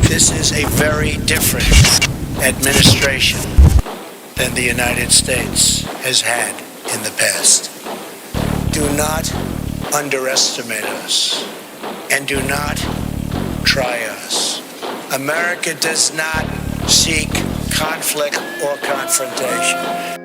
This is a very different administration than the United States has had in the past. Do not underestimate us, and do not try us. America does not seek conflict or confrontation.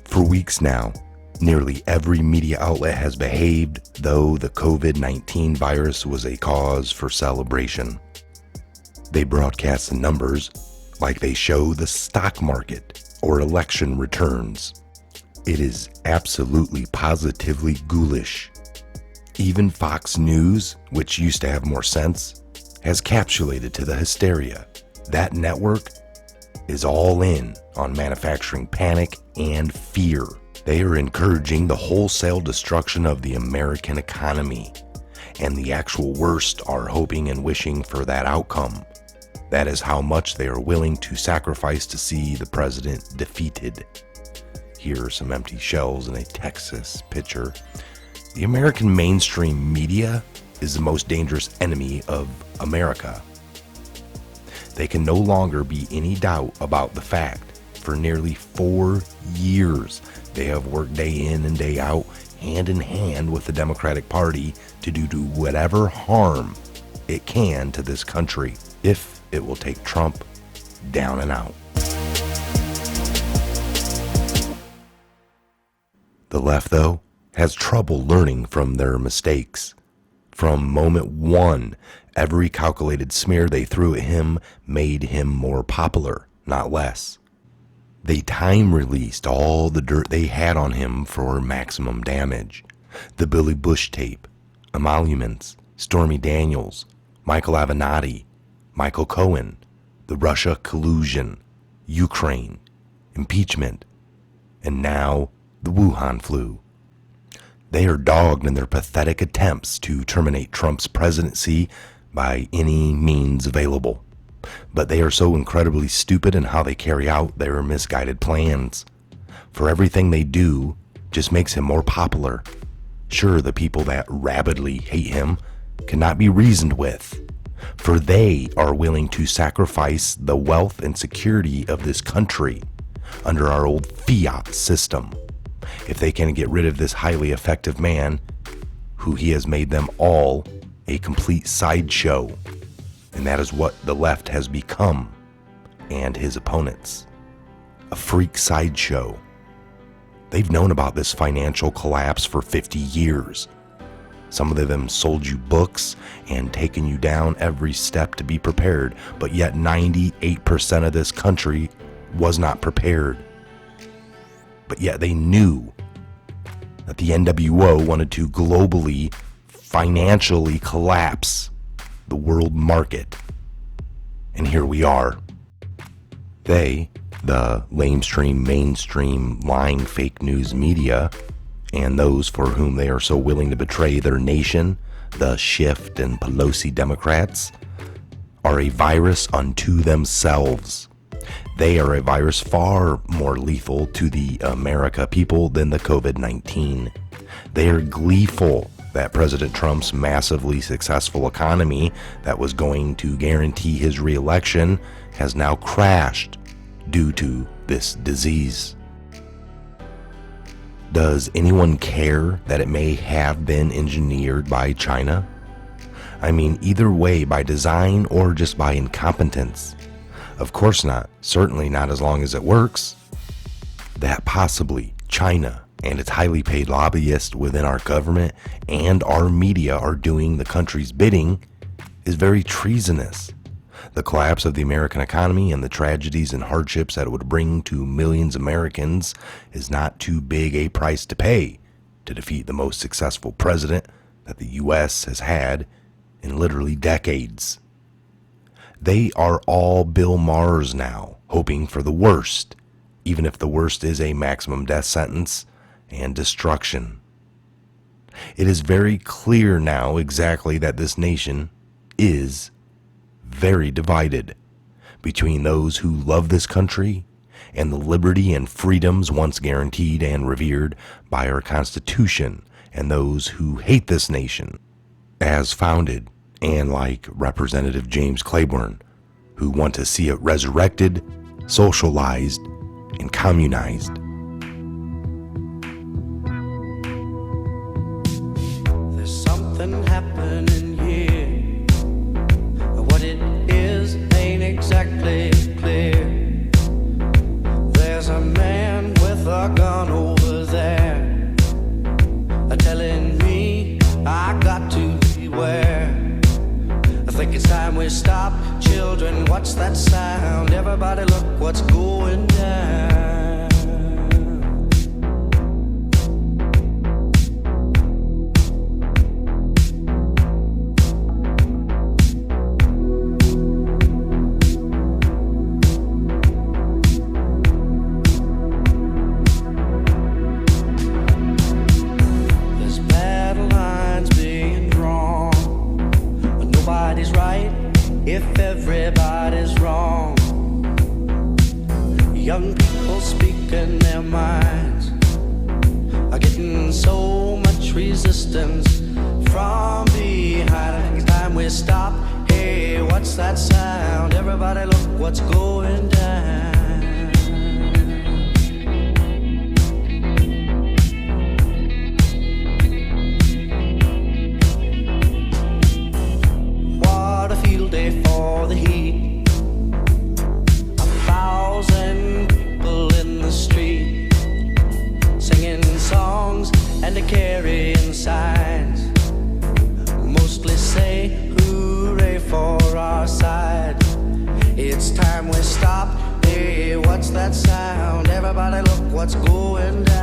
For weeks now, nearly every media outlet has behaved though the COVID-19 virus was a cause for celebration. They broadcast the numbers like they show the stock market or election returns. It is absolutely positively ghoulish. Even Fox News, which used to have more sense, has capitulated to the hysteria. That network is all in on manufacturing panic and fear. They are encouraging the wholesale destruction of the American economy, and the actual worst are hoping and wishing for that outcome. That is how much they are willing to sacrifice to see the president defeated. Here are some empty shells in a Texas picture. The American mainstream media is the most dangerous enemy of America. There can no longer be any doubt about the fact. For nearly 4 years, they have worked day in and day out, hand in hand with the Democratic Party to do whatever harm it can to this country, if it will take Trump down and out. The left, though, has trouble learning from their mistakes. From moment one, every calculated smear they threw at him made him more popular, not less. They time-released all the dirt they had on him for maximum damage. The Billy Bush tape, emoluments, Stormy Daniels, Michael Avenatti, Michael Cohen, the Russia collusion, Ukraine, impeachment, and now the Wuhan flu. They are dogged in their pathetic attempts to terminate Trump's presidency by any means available. But they are so incredibly stupid in how they carry out their misguided plans. For everything they do just makes him more popular. Sure, the people that rabidly hate him cannot be reasoned with, for they are willing to sacrifice the wealth and security of this country under our old fiat system if they can get rid of this highly effective man who he has made them all a complete sideshow. And that is what the left has become, and his opponents. A freak sideshow. They've known about this financial collapse for 50 years. Some of them sold you books and taken you down every step to be prepared, but yet 98% of this country was not prepared. But yet they knew that the NWO wanted to globally, financially collapse the world market. And here we are. They, the lamestream, mainstream, lying fake news media, and those for whom they are so willing to betray their nation, the Shift and Pelosi Democrats, are a virus unto themselves. They are a virus far more lethal to the America people than the COVID-19. They are gleeful that President Trump's massively successful economy that was going to guarantee his re-election has now crashed due to this disease. Does anyone care that it may have been engineered by China? I mean, either way, by design or just by incompetence. Of course not. Certainly not as long as it works. That possibly China and its highly paid lobbyists within our government and our media are doing the country's bidding is very treasonous. The collapse of the American economy and the tragedies and hardships that it would bring to millions of Americans is not too big a price to pay to defeat the most successful president that the U.S. has had in literally decades. They are all Bill Maher's now, hoping for the worst even if the worst is a maximum death sentence and destruction. It is very clear now exactly that this nation is very divided between those who love this country and the liberty and freedoms once guaranteed and revered by our Constitution, and those who hate this nation as founded, and like Representative James Claiborne, who want to see it resurrected, socialized, and communized. There's something happening here. What it is ain't exactly clear. There's a man with a gun over there, telling me I got to beware. I think it's time we stop. Children, what's that sound? Everybody look what's going down. If everybody's wrong, young people speaking their minds are getting so much resistance from behind. I think it's time we stop. Hey, what's that sound? Everybody look what's going down. Day for the heat, 1,000 people in the street, singing songs and carrying signs, mostly say hooray for our side. It's time we stop. Hey, what's that sound? Everybody look what's going down.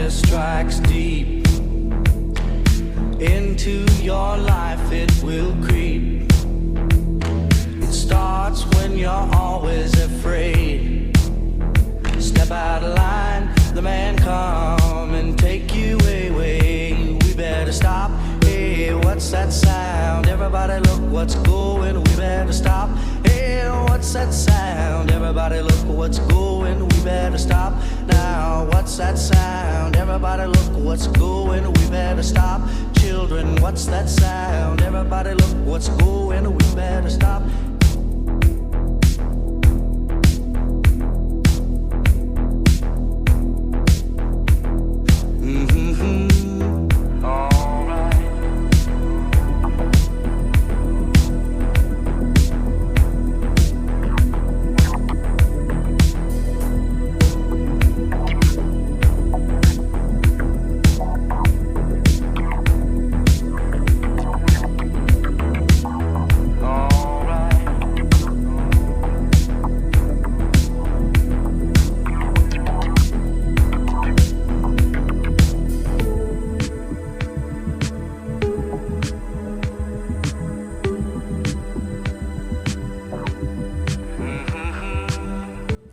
Strikes deep into your life, it will creep. It starts when you're always afraid. Step out of line, the man come and take you away. We better stop. Hey, what's that sound? Everybody look what's going. We better stop. Hey, what's that sound? Everybody look what's going. We better stop. Now, what's that sound? Everybody look what's going. We better stop. Children, what's that sound? Everybody look what's going. We better stop.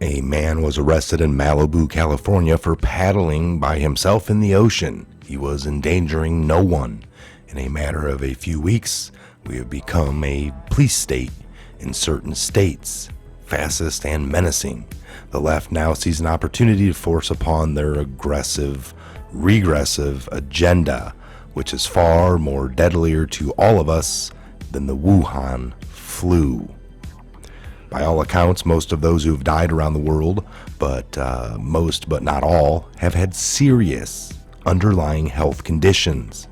A man was arrested in Malibu, California for paddling by himself in the ocean. He was endangering no one. In a matter of a few weeks, we have become a police state in certain states, fascist and menacing. The left now sees an opportunity to force upon their aggressive, regressive agenda, which is far more deadlier to all of us than the Wuhan flu. By all accounts, most of those who have died around the world, most but not all, have had serious underlying health conditions.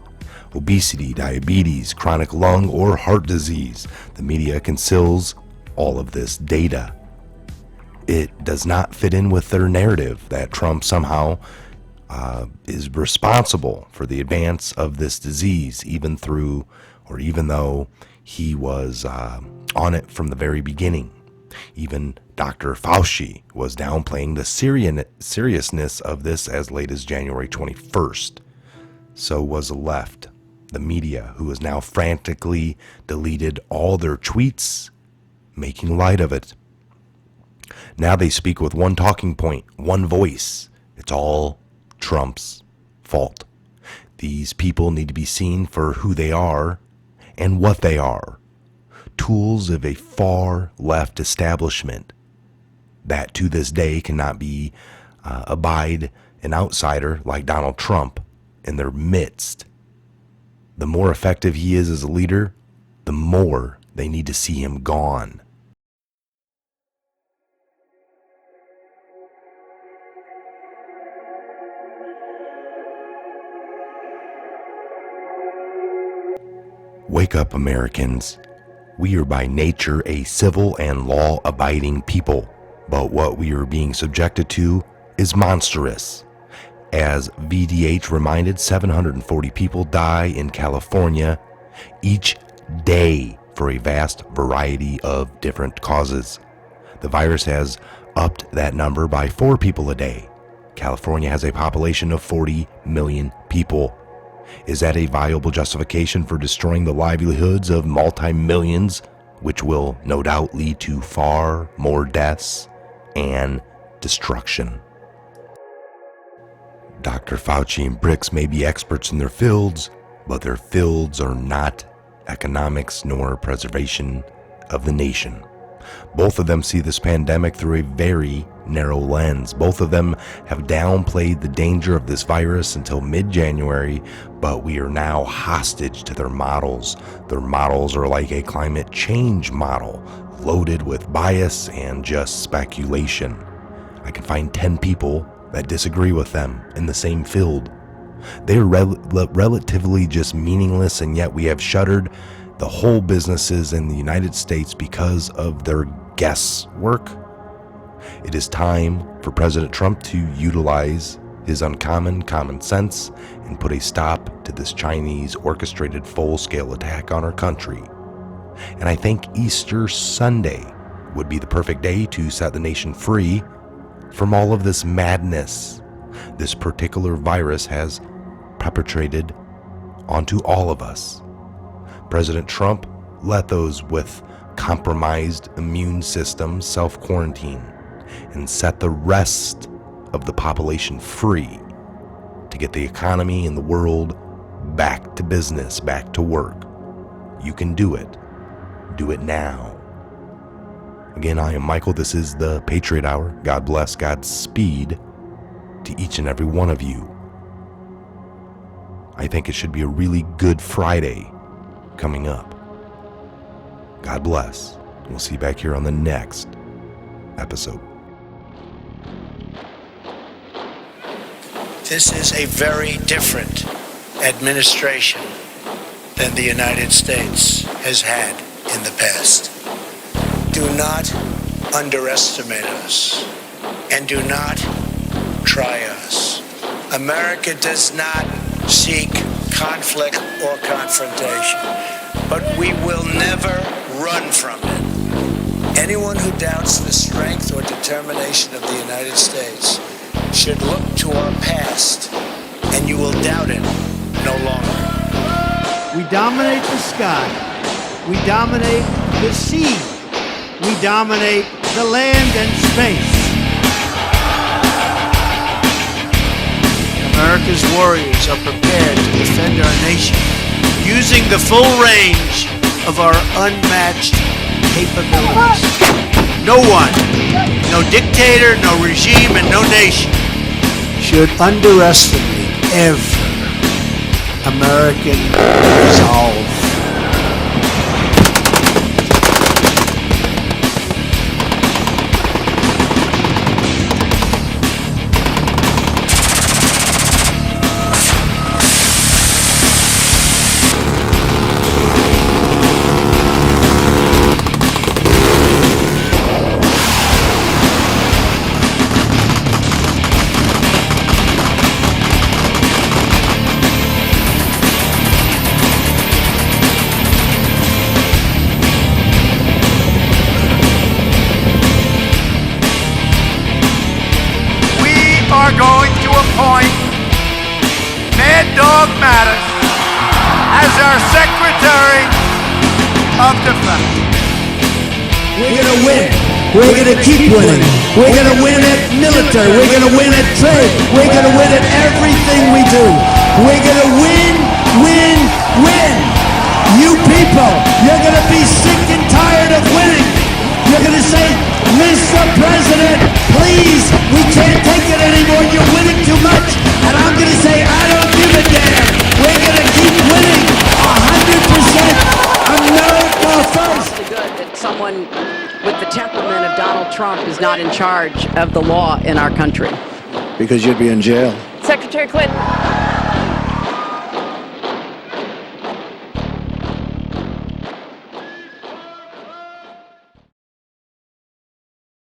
Obesity, diabetes, chronic lung or heart disease. The media conceals all of this data. It does not fit in with their narrative that Trump somehow is responsible for the advance of this disease, even through or even though he was on it from the very beginning. Even Dr. Fauci was downplaying the seriousness of this as late as January 21st. So was the left, the media, who has now frantically deleted all their tweets, making light of it. Now they speak with one talking point, one voice. It's all Trump's fault. These people need to be seen for who they are and what they are. Tools of a far left establishment that to this day cannot be abide an outsider like Donald Trump in their midst. The more effective he is as a leader, the more they need to see him gone. Wake up, Americans. We are by nature a civil and law-abiding people, but what we are being subjected to is monstrous. As VDH reminded, 740 people die in California each day for a vast variety of different causes. The virus has upped that number by 4 people a day. California has a population of 40 million people. Is that a viable justification for destroying the livelihoods of multi-millions, which will no doubt lead to far more deaths and destruction? Dr. Fauci and Bricks may be experts in their fields, but their fields are not economics nor preservation of the nation. Both of them see this pandemic through a very narrow lens. Both of them have downplayed the danger of this virus until mid-January, but we are now hostage to their models. Their models are like a climate change model, loaded with bias and just speculation. I can find 10 people that disagree with them in the same field. They are relatively just meaningless, and yet we have shuttered the whole businesses in the United States because of their guesswork. It is time for President Trump to utilize his uncommon common sense and put a stop to this Chinese orchestrated full-scale attack on our country. And I think Easter Sunday would be the perfect day to set the nation free from all of this madness this particular virus has perpetrated onto all of us. President Trump let those with compromised immune systems self-quarantine and set the rest of the population free to get the economy and the world back to business, back to work. You can do it. Do it now. Again, I am Michael. This is the Patriot Hour. God bless, Godspeed to each and every one of you. I think it should be a really good Friday coming up. God bless. We'll see you back here on the next episode. This is a very different administration than the United States has had in the past. Do not underestimate us, and do not try us. America does not seek conflict or confrontation, but we will never run from it. Anyone who doubts the strength or determination of the United States should look to our past, and you will doubt it no longer. We dominate the sky. We dominate the sea. We dominate the land and space. America's warriors are prepared to defend our nation using the full range of our unmatched capabilities. No one, no dictator, no regime, and no nation should underestimate ever American resolve. Dog Mattis as our Secretary of Defense. We're gonna win. We're gonna keep winning. We're gonna win at military. We're gonna win at trade. We're gonna win at everything we do. We're gonna win, win, win. You people, you're gonna be sick and tired of winning. You're gonna say, Mr. President, please, we can't take it anymore. You're winning too much. And I'm gonna say, I don't give a damn. We're gonna keep winning 100%. America first. Good that someone with the temperament of Donald Trump is not in charge of the law in our country. Because you'd be in jail. Secretary Clinton,